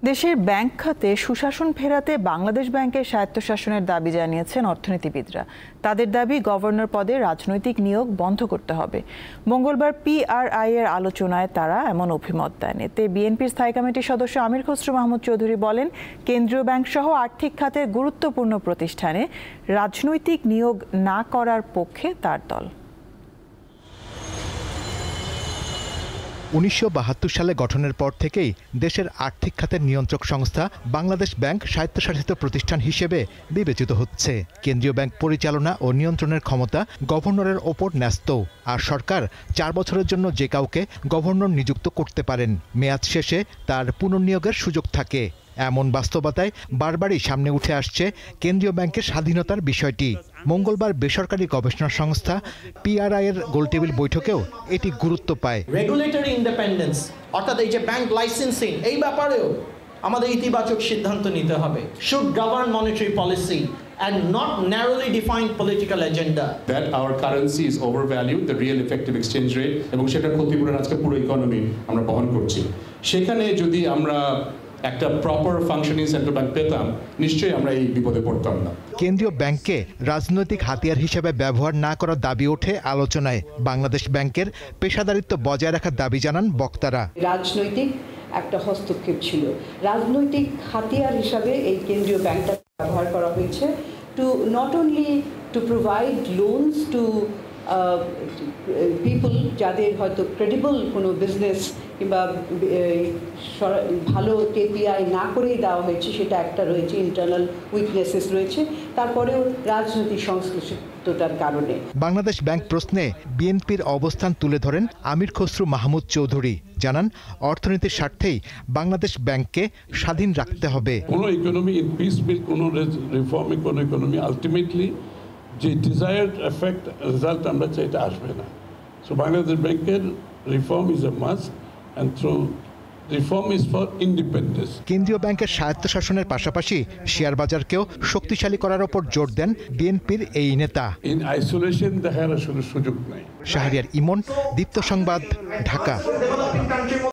দেশের ব্যাংক খাতে সুশাসন ফেরাতে বাংলাদেশ ব্যাংকের স্বায়ত্তশাসনের দাবি জানিয়েছেন অর্থনীতিবিদরা। তাদের দাবি, গভর্নর পদে রাজনৈতিক নিয়োগ বন্ধ করতে হবে। মঙ্গলবার পিআরআই এর আলোচনায় তারা এমন অভিমত দেন। এতে বিএনপির স্থায়ী কমিটির সদস্য আমির খসরু মাহমুদ চৌধুরী বলেন, কেন্দ্রীয় ব্যাংক সহ আর্থিক খাতের গুরুত্বপূর্ণ প্রতিষ্ঠানে রাজনৈতিক নিয়োগ না করার পক্ষে তার দল। ১৯৭২ সালে গঠনের পর থেকেই দেশের আর্থিক খাতের নিয়ন্ত্রক সংস্থা বাংলাদেশ ব্যাংক স্বায়ত্তশাসিত প্রতিষ্ঠান হিসেবে বিবেচিত হচ্ছে। কেন্দ্রীয় ব্যাংক পরিচালনা ও নিয়ন্ত্রণের ক্ষমতা গভর্নরের ওপর ন্যস্ত, আর সরকার ৪ বছরের জন্য যে কাউকে গভর্নর নিযুক্ত করতে পারেন। মেয়াদ শেষে তার পুনর্নিয়োগের সুযোগ থাকে। এমন বাস্তবতায় বারবারই সামনে উঠে আসছে কেন্দ্রীয় ব্যাংকের স্বাধীনতার বিষয়টি। মঙ্গলবার বেসরকারি গবেষণা সংস্থা পিআরআই এর গোলটেবিল বৈঠকেও এটি গুরুত্ব পায়। রেগুলেটরি ইন্ডিপেন্ডেন্স অর্থাৎ এই যে ব্যাংক লাইসেন্সিং, এই ব্যাপারেও আমাদের ইতিবাচক সিদ্ধান্ত নিতে হবে। Should govern monetary policy and not narrowly defined political agenda. That our currency is overvalued, the real effective exchange rate, এবং সেটার ক্ষতিপূরণ আজকে পুরো ইকোনমি আমরা বহন করছি। সেখানে যদি আমরা একটা প্রপার ফাংশনিং সেন্ট্রাল ব্যাংক পেতাম, নিশ্চয়ই আমরা এই বিপদে পড়তাম না। কেন্দ্রীয় ব্যাংককে রাজনৈতিক হাতিয়ার হিসেবে ব্যবহার না করার দাবি ওঠে আলোচনায়। বাংলাদেশ ব্যাংকের পেশাদারিত্ব বজায় রাখার দাবি জানান বক্তারা। রাজনৈতিক একটা হস্তক্ষেপ ছিল, রাজনৈতিক হাতিয়ার হিসাবে এই কেন্দ্রীয় ব্যাংকটা ব্যবহার করা হয়েছে to not only to provide loans to people যাদের হয়তো ক্রেডিবল কোনো বিজনেস কিংবা ভালো কেপিআই না করেই দেওয়া হয়েছে, সেটা একটা রয়েছে, ইন্টারনাল উইকনেসেস রয়েছে, তারপরেও রাজনৈতিক সংশ্লিষ্টতার কারণে। বাংলাদেশ ব্যাংক প্রশ্নে বিএনপির অবস্থান তুলে ধরেন আমির খসরু মাহমুদ চৌধুরী। জানান, অর্থনীতির স্বার্থেই বাংলাদেশ ব্যাংককে স্বাধীন রাখতে হবে। কোনো ইকোনমি ইন পিস বিল, কোনো রিফর্মে কোনো ইকোনমি আলটিমেটলি যে ডিজায়ার্ড এফেক্ট রেজাল্ট আমরা চাই এটা আসবে না। সো বাংলাদেশ ব্যাংকের reform is a must and through reform is for independence. কেন্দ্রীয় ব্যাংকের স্বায়ত্তশাসনের পাশাপাশি শেয়ার বাজারকেও শক্তিশালী করার উপর জোর দেন বিএনপির এই নেতা। ইন আইসোলেশন দেখার আসলে সুযোগ নাই। শাহরিয়ার ইমন, দীপ্ত সংবাদ, ঢাকা।